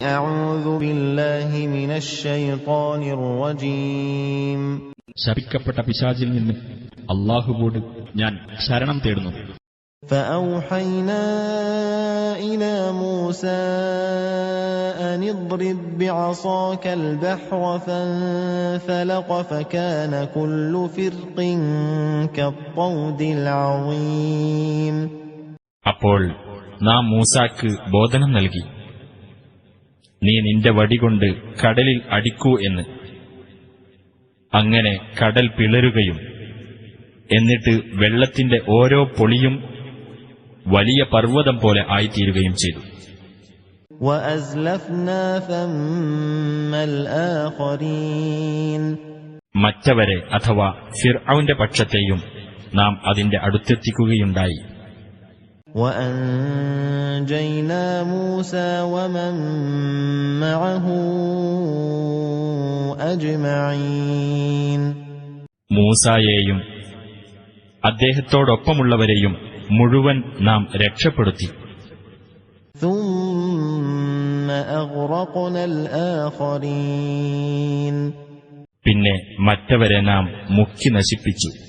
أعوذ بالله من الشيطان الرجيم ശപിക്കപ്പെട്ട പിശാചിൽ നിന്ന് അല്ലാഹുവോട് ഞാൻ ശരണം തേടുന്നു. فأوحينا إلى موسى أن اضرب بعصاك البحر فانفلق فكان كل فرق كالطود العظيم. അപ്പോൾ നാം മൂസാക്ക് ബോധനം നൽകി, നീ നിന്റെ വടികൊണ്ട് കടലിൽ അടിക്കൂ എന്ന്. അങ്ങനെ കടൽ പിളരുകയും എന്നിട്ട് വെള്ളത്തിന്റെ ഓരോ പൊളിയും വലിയ പർവ്വതം പോലെ ആയിത്തീരുകയും ചെയ്തു. മറ്റവരെ അഥവാ ഫിർഔന്റെ പക്ഷത്തെയും നാം അതിന്റെ അടുത്തെത്തിക്കുകയുണ്ടായി. وَأَنجَيْنَا مُوسَى وَمَن مَّعَهُ أَجْمَعِينَ. മൂസായെയും അദ്ദേഹത്തോടൊപ്പമുള്ളവരെയും മുഴുവൻ നാം രക്ഷപ്പെടുത്തി. ثُمَّ أَغْرَقْنَا الْآخَرِينَ. പിന്നെ മറ്റവരെ നാം മുക്കി നശിപ്പിച്ചു.